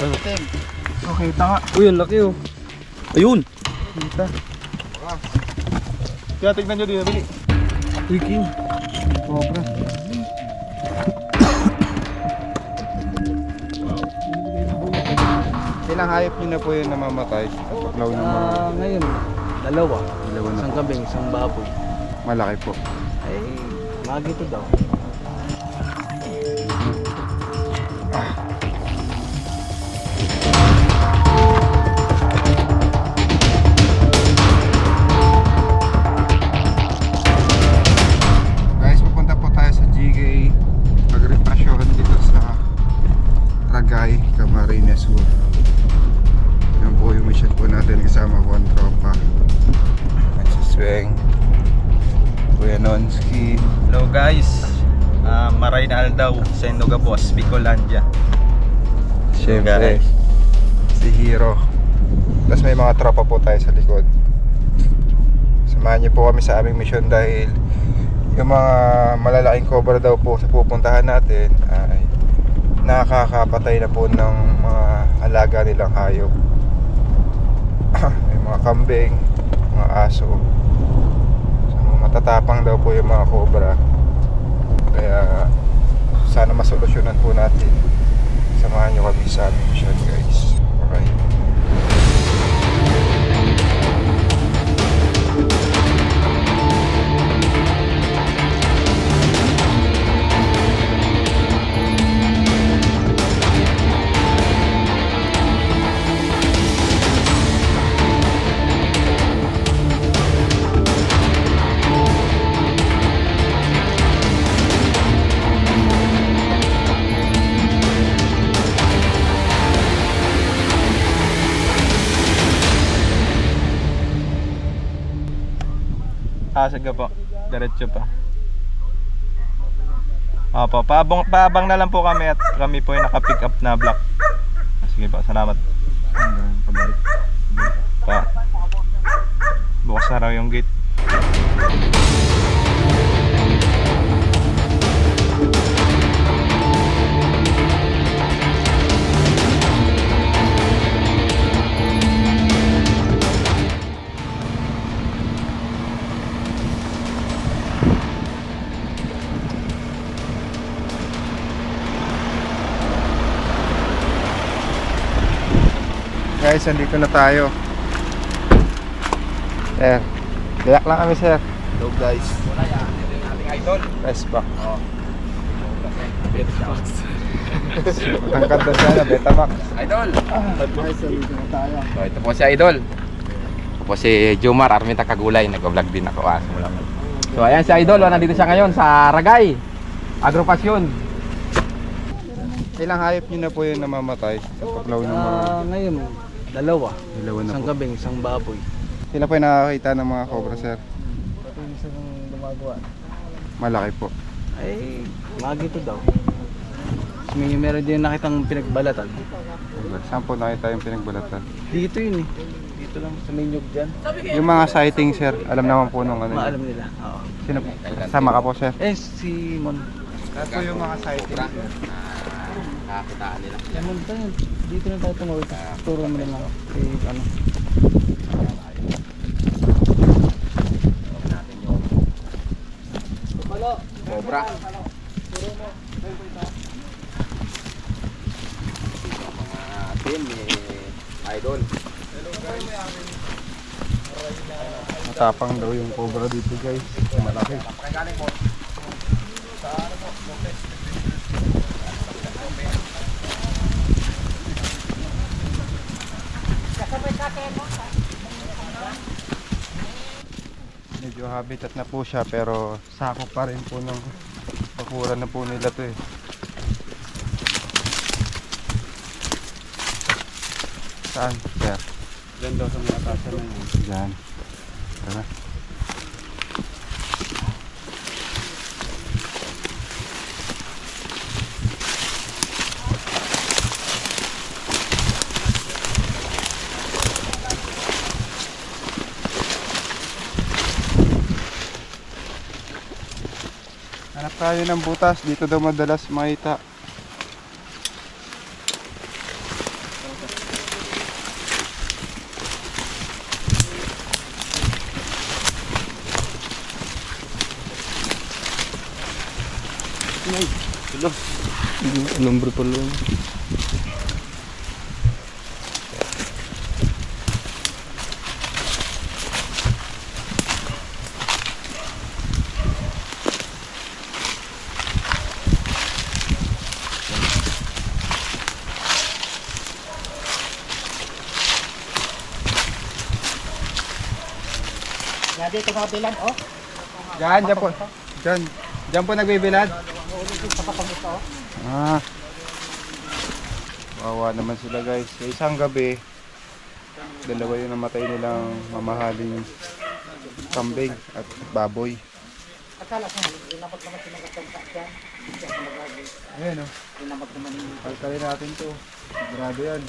Okay, tanga. Uy, ang laki oh. Ayun. Kita. Kaya tignan nyo din, Bili. Uy, King. Cobra. Ilang hayop nyo na po yun namamatay? Paglaw ng mga Ngayon, dalawa. dalawa na Isang po. kambing, isang baboy. Malaki po. Ay, magito daw. Guys, pupunta po tayo sa GK. Pag-refresyohan dito sa Ragay, Camarines Sur. Yan po yung mission po natin kasama ko ang tropa. Nagsusweng. Kuya Nonski. Hello guys, Maray na Aldaw, Sendoga Boss, Bicolandia. Siyempre, si Hero. Tapos may mga tropa po tayo sa likod. Samahan niyo po kami sa aming mission dahil yung mga malalaking cobra daw po sa pupuntahan natin ay nakakapatay na po ng mga alaga nilang hayop. May mga kambing, mga aso. So, matatapang daw po yung mga cobra. Kaya sana masolusyonan po natin. Samahan nyo kami sa aming mission, guys. Alright. Sige po, diretso pa. Opo, paabang na lang po kami at kami po ay naka-pick up na block. Sige po, salamat. Pabalik. Pa. Bukas na raw yung gate. Guys, andito na tayo. Sir, gayak lang kami, sir. Hello guys. Wala yan, ito yung ating idol. Press back. Oo. Matangkad na siya na, Betamax. Idol! Guys, andito na tayo. So, ito po si Idol. Ito po si Jomar Arminta Kagulay. Nag-vlog din ako. So ayan si Idol. Nandito siya ngayon sa Ragay Agropasyon. Ilang hayop nyo na po yun namamatay sa paglaw ng mga Ngayon, dalawa. dalawa na Isang po. kambing, isang baboy. Sila po yung nakakita ng mga cobra, sir. Pati yung isang gumagawa. Malaki po. Ay, magito daw. Meron din nakitang pinagbalatan. Saan po nakita yung pinagbalatan? Dito yun eh. Dito lang sa Minyog dyan. Yung mga sighting, sir, alam naman po nung ano. Maalam nila. Oo. Sino po? Sama ka po, sir. Eh, si Mon. Ito yung mga sighting, sir. Nakakitaan nila. Eh, Mon tayo. Dito na tayo tumawag. Turo mo lang ako. Eh, ano. Cobra. Mga team ni Idol. Matapang daw yung cobra dito, guys. Malaki. Medyo habitat na po siya pero sakop pa rin po ng bakuran na po nila to eh. Saan? Sir? Diyan daw sa mga tasa na yun. Diyan. Tara. Hanap tayo ng butas. Dito daw madalas makita. Lumbre pa lang. Dito mga bilan, oh. Diyan po. Diyan po nagbibilad. Ah. Wawa naman sila guys. Sa isang gabi, dalawa yung namatay nilang mamahaling kambing at baboy. Akala ko, inabot naman sinagagamta dyan. Ayan o. Pagkalin natin to. Sigurado yan.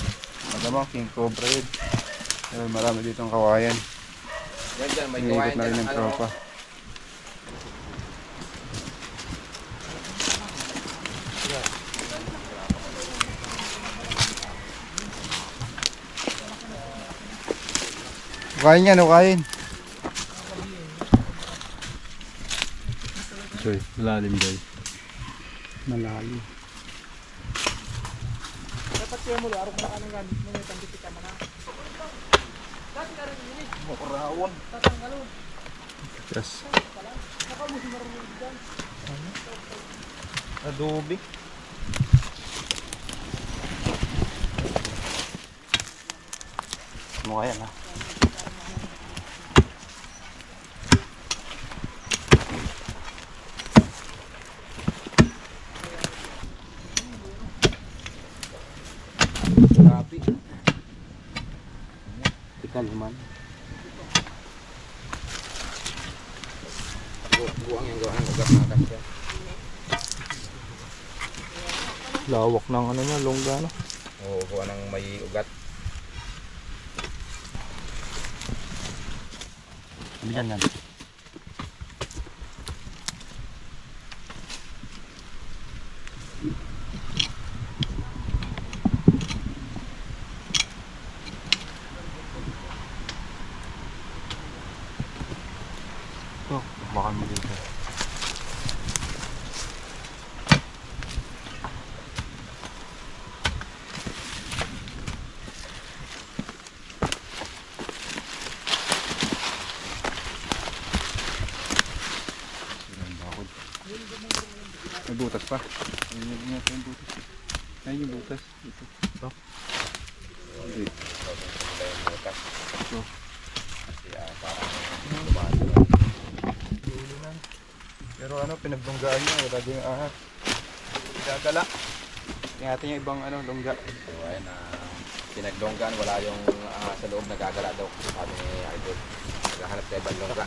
Magamang king cobra yun. Ayan, marami ditong kawayan. Yan, may Iniikot kawayan na rin dyan. ng tropa. Kain yan, kain. Joy, malalim Joy. Malalim. Dapat siya mo, araw mo na kanang gamit mo yung pandipika mo na. Yes. Adobe. Mukha yan ha. Grabe. Tikal naman. Buang yung gawa ng ugat na kasya. Lawak ng ano niya, longga no. Oo, gawa ng may ugat. Bilan yan. Oh, baka mo dito. May butas pa. Ayun yung butas. Ito. Hindi. Pero ano, pinaglunggaan niya. Wala din yung ahas. Gagala. Tingnan yung ibang ano, lungga. So, ayun na pinaglonggan, wala yung sa loob nagagala daw. Sabi ni Idol. Naghahanap tayo ibang longga.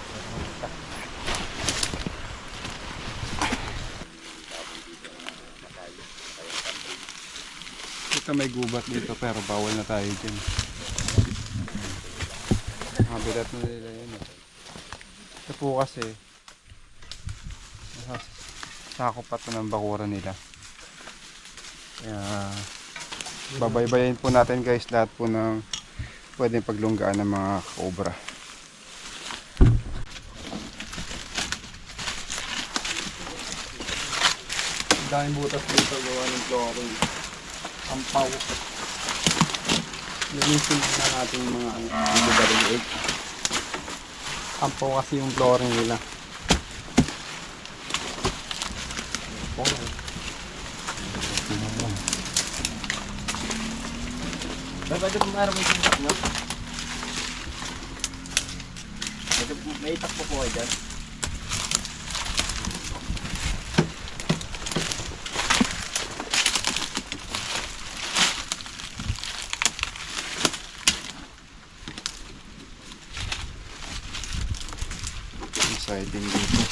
Ito may gubat dito pero bawal na tayo dyan. Mabilat na nila yun. Ito po kasi sakop pa ito ng bakuran nila. Kaya babaybayin po natin guys lahat po ng pwedeng paglunggaan ng mga cobra. Ang daming butas dito gawa ng flooring. Ang paw. Linisin na natin yung mga DWH. Ang paw kasi yung flooring nila. Pwede po mayroon may sintak nyo? May takpo po kayo dyan. Yung siding dito.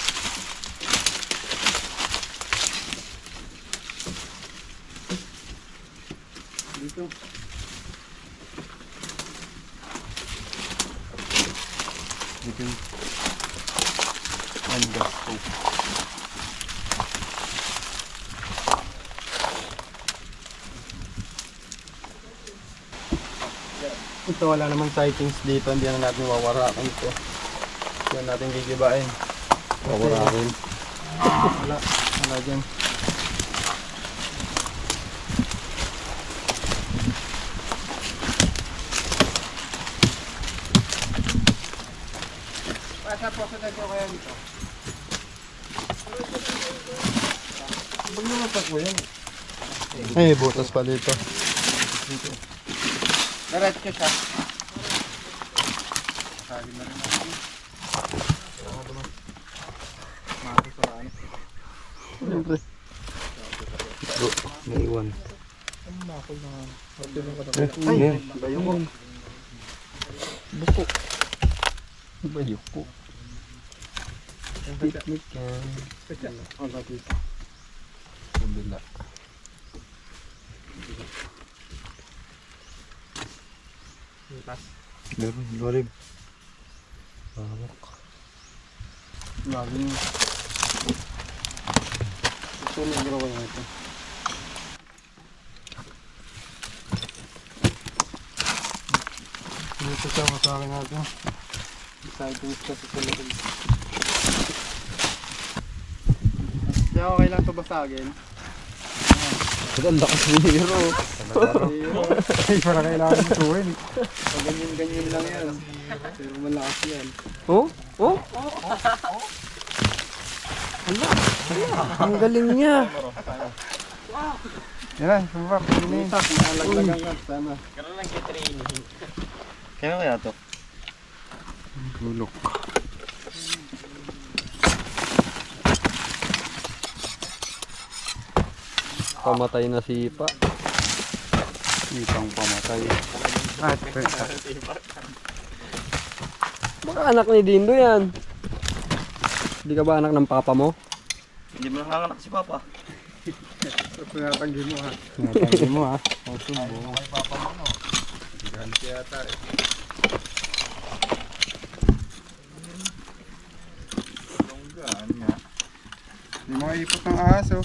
Dito. Dito yung and gas po. Ito wala namang sightings dito, hindi na natin wawarakan ito. Hindi na natin gigibain. Wawarakin. Wala dyan. Nasa poso na ko kaya dito. Huwag naman pa ko yan. Ay, butas pa dito. Diretso siya. Siyempre. May iwan. Ay, bayoko. Buko. Bayoko. Picnic yan. Kabila. Meron, lorib. Bawak. Laging susunod ko kayo ito. Dito siya masakin natin. Exciting siya sa susunod. Kaya okay lang ito basagin. Ang lakas ni Hero. Ay, para kailangan ituin. Pag ganyan-ganyan lang yan. Pero malakas yan. Oh? Oh? Ang galing niya. Yan lang, sumpa. Paginin. Nalaglagan ka. Sana. Kaya kaya to? Bulok. Pamatay na si Ipa. Ipang pamatay. At, Baka anak ni Dindo yan. Hindi ka ba anak ng papa mo? Hindi mo nanganganak si Papa. pinatanggi mo ha. Pinatanggi mo ha. Ang subo. Ganti yata eh. Longgaan nga. Hindi makaipot ng aso.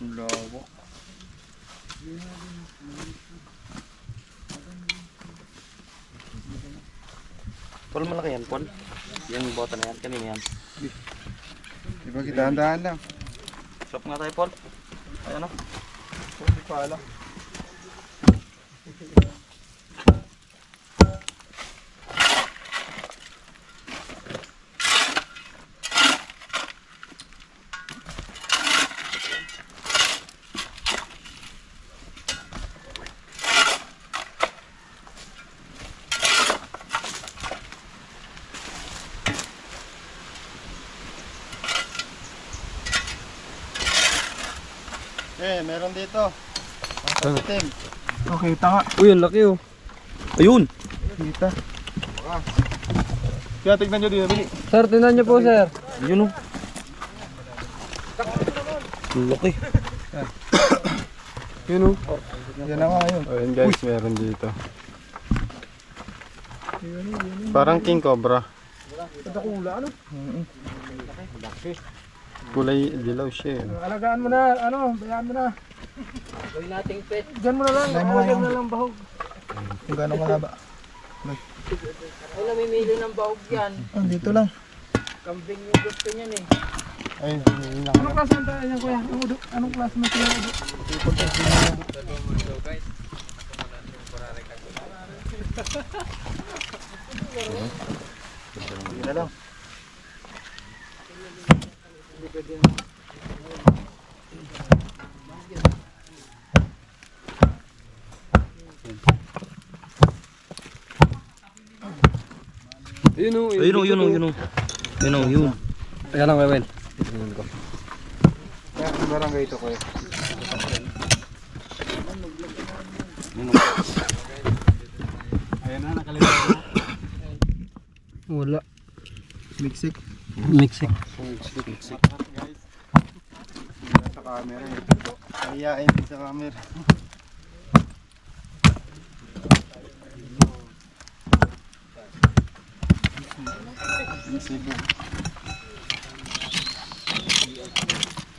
Lawak. Paul, malaki yan, Paul. Yung bota na yan, kanina yan. Diba kita handaan lang. Shop nga tayo, Paul. Ayan o. Hindi pa alam. Eh, meron dito. Ang itim. Okay, tanga. Uy, ang laki oh. Ayun! Kita. Kaya tignan nyo dito, Bili. Sir, tinan niyo po, sir. Yun o. Ang laki. Yun o. Yan na nga yun. Ayun guys, meron dito. Parang king cobra. Kulay dilaw siya. Alagaan mo na, bayaan mo na. Gawin nating pet. Diyan mo na lang, alagyan mo na lang bahog. Kung gano'ng mahaba. Ay, namimili ng bahog yan. Dito lang. Kambing yung gusto niyan eh. Ayun, Anong klase mo tayo yan, kuya? Anong klase mo tayo? Hindi na lang. Ayun oh. Yun o, yun o, yun o. Yun o, yun. Ayan lang, Wewen. Kaya sa barangay ito, kuya. Ayan na, nakalimutan mo. Wala. Miksik. Mixing. Guys. Sa camera eh. Nahiyain din sa camera.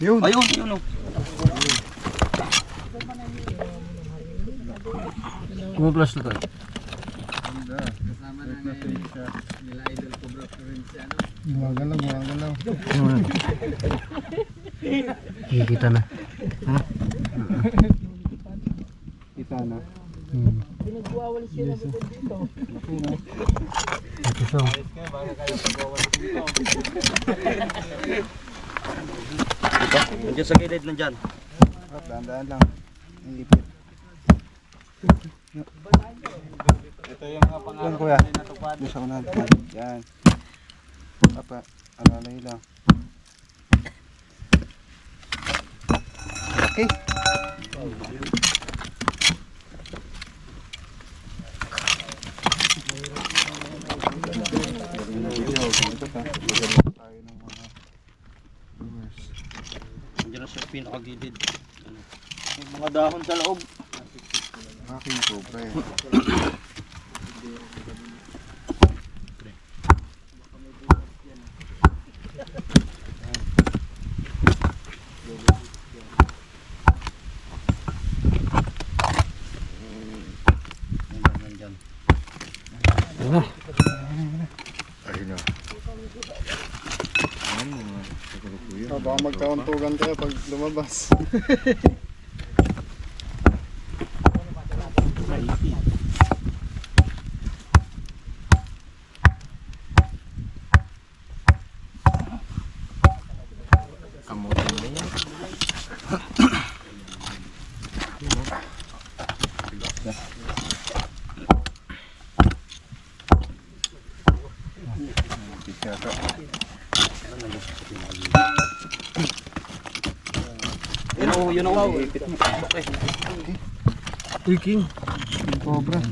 Yun. Ayun, yun o. Kumuplas na tayo. Gumagalaw. Kikita na. Kita na. Ito siya. Nandiyan sa gilid, nandyan. Dahan-dahan lang. Ang lipit. Ito yung pangalan Yan kuya. na natupad. Doon sa unahan. Yan. Papa, alalay lang. Okay. Nandiyan na sa pinakagilid. May mga dahon sa loob. Aking cobra yan. Nandyan. Ayun o. Baka magkauntugan kayo pag lumabas. Yun o, wow. Uy, King. Cobra.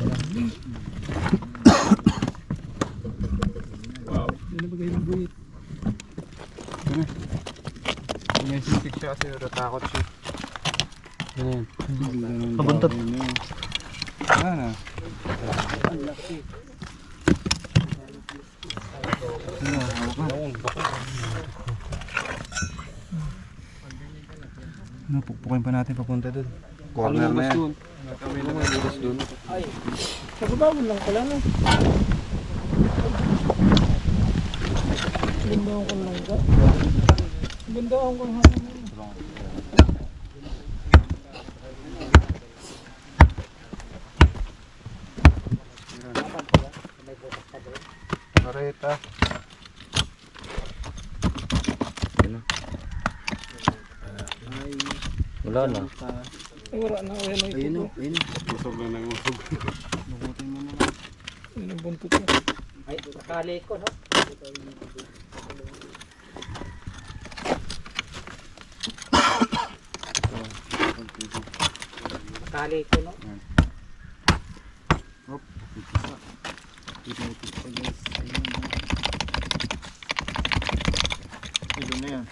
May sintik siya kasi natakot siya. Yan. Pabuntot. Ano? Ano, pukpukin pa natin papunta doon. Corner na yan. Nagabawon lang pala no. Gandaan ko lang ka. Gandaan ko lang. Mareta. Wala na. Wala na ako yan. Ayun o, ayun. Busog na ng usog. Yun ang buntot niya. Ay, nakali ko, no? Nakali ko, no? Ilo na yan.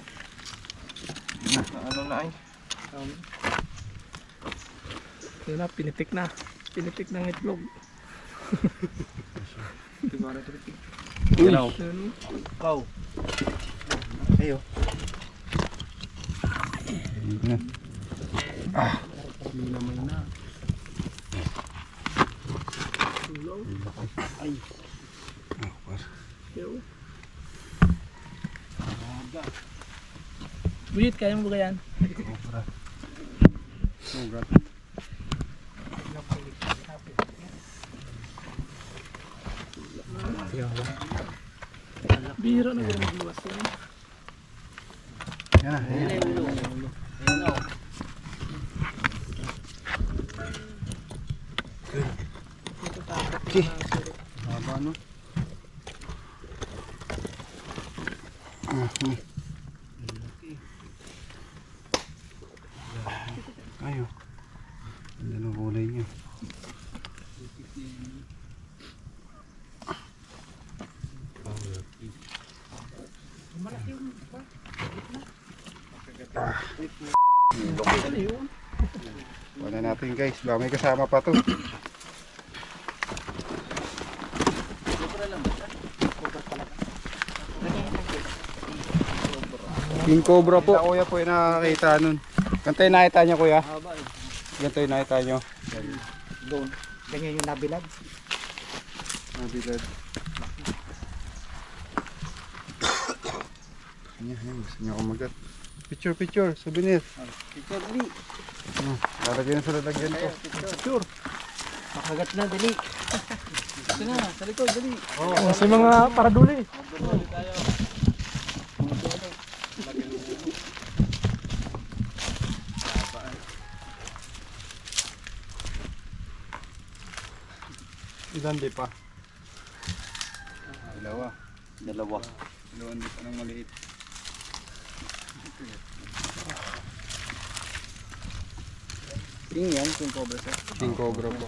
Ano na ay? Yun na, pinitik na. Pinitik ng itlog. Yun o. Yun. Wow. Ayo. Buyit, kaya mo ba yan? Bihira na gano'n magluwas yan. Yan na. Ayun o. Haba no? Ayo. Ano ang kulay niya? Wala natin guys, baka may kasama pa to. King Cobra po. Sa kuya po yung nakakita nun. Ganito yung nakita niyo kuya. Ganito yung nakita niyo. doon. Ganyan yung nabilad. Nabilad. Yan, gusto niya kumagat. Picture, souvenir. Picture, dali. Lalagyan sa lalagyan ko. Picture. Makagat na, dali. Ito na, sa likod, dali. Sa mga paraduli. Ilan di pa? Dalawa. Dalawa. Dalawang di pa ng maliit. King yan, king cobra sir. King Cobra po.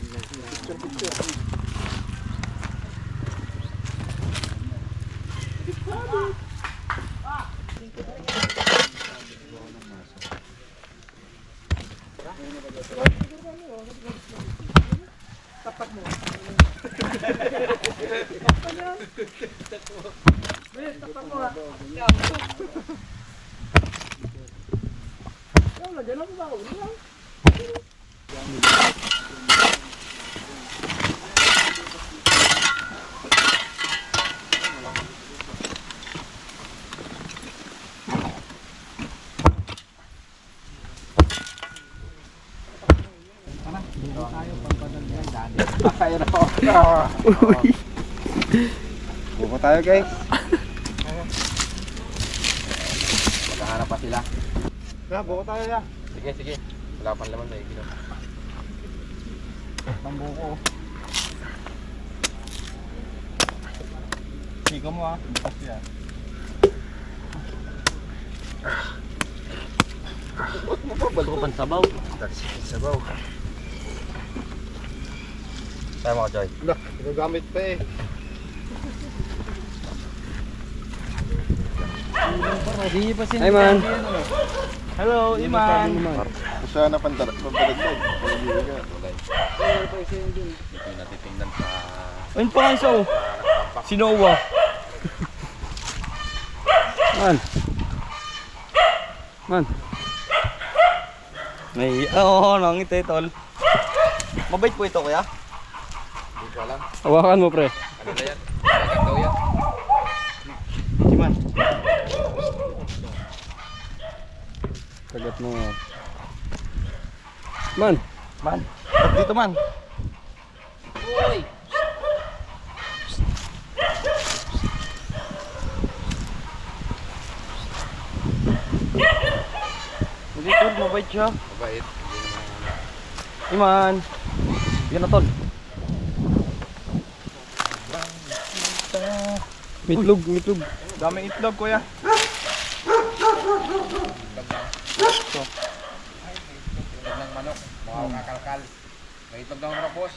Ayun ako. Buko tayo guys. Maghahanap pa sila. Buko tayo ya. Sige. Wala pang laman, may ginawa. Buko. Siko mo ah. Bukas yan. Bago pang sabaw. Sabaw. Tayo mga Joy. Wala, ginagamit pa eh. Ay man. Hello, Iman. Sana pampadagdag. Dito yung natitingnan sa... Ayun pa nga isa oh. Si Noah. Man. May, oo, nangita tol. Mabait po ito kuya. Hindi ko alam. Hawakan mo pre. Ano na yan? Dagat daw yan. Iman. Kagat mo. Man. Man. Ba't dito man? Hindi tol, mabait siya. Mabait. Hindi naman... Iman. Yan na tol. Mitlog. Daming itlog kuya. Itlog ng manok. Mukha kakalkal. May itlog ng manok, boss.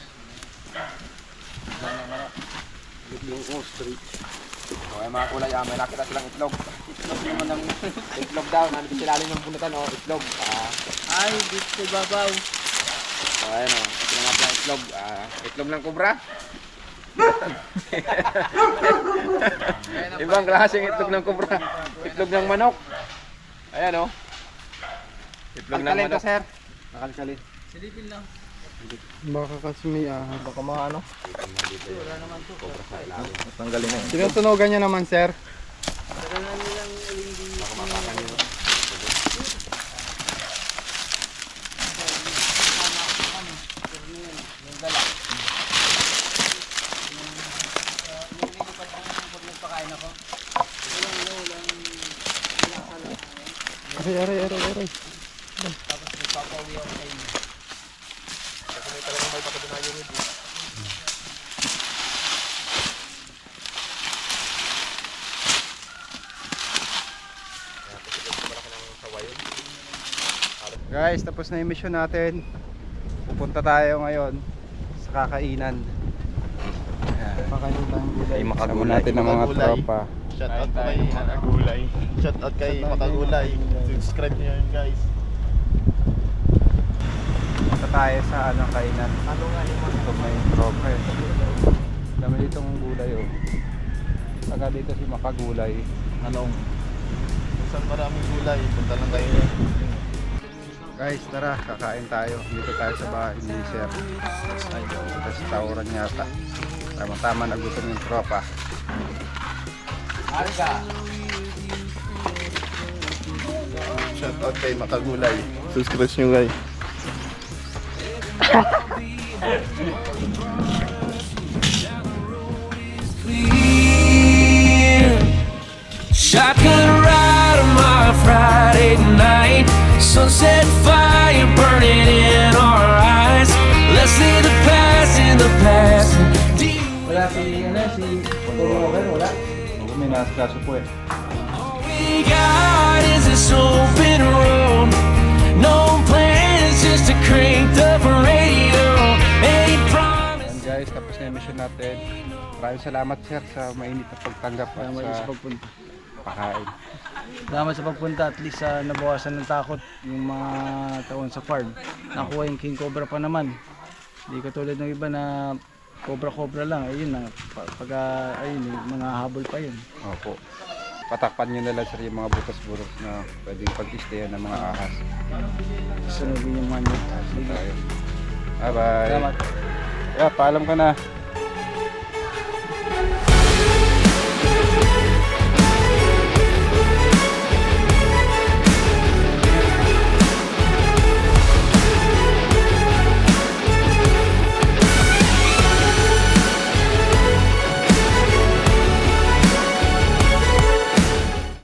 Itlog ng manok. Yung ostrich. O, ay mga kulay, may nakita silang itlog. Itlog naman ng... itlog daw, nandito sila lalim ng bunutan, o, itlog. Ay, dito sa babaw. O, ayan o, ito nga pala itlog. Itlog ng kubra. Ibang klaseng itlog ng kubra. Itlog ng manok. Ayan o. Itlog ng manok. sir. Nakalkalin. Silipin lang. Baka kasi may Baka mga ano. Wala naman to. Tanggalin na yun. Tinutunogan niya naman sir. Kailangan nilang hindi. Aray. Guys, tapos na yung mission natin. Pupunta tayo ngayon sa kakainan. Kakain tayong gulay. Kasama natin ang mga tropa. Shout out kay Makagulay. Shout out kay Makagulay. Subscribe niyo yun guys. Punta tayo sa kainan. Ito may tropa eh. Dami ditong gulay oh. Taga dito si Makagulay. Anong? Saan maraming gulay? Punta lang kayo. Guys, tara, kakain tayo. Dito tayo sa bahay ni Sir. Tapos tawuran yata. Tama-tama na gutom yung tropa. Shoutout kay Makagulay. Subscribe nyo guys. Shotgun ride on my Friday night. Sunset fire burning in our eyes. Let's leave the past in the past. Wala si Tumuokan, wala. May nakaskaso po eh. All we got is this open road. No plans, just a cranked up radio. Ain't promise. And guys, tapos na yung mission natin. Maraming salamat Sir sa mainit na pagtanggap at sa pagpunta. pakain. Salamat sa pagpunta, at least nabawasan ng takot yung mga taon sa farm. Nakuha yung king cobra pa naman. Hindi katulad ng iba na cobra lang. Ayun na, ayun, mga habol pa yun. Opo. Patakpan nyo na lang Sir yung mga butas-butas na pwedeng pag-istayan ng mga ahas. Sunodin yung manyo. Bye bye. Salamat. Yeah, paalam ka na.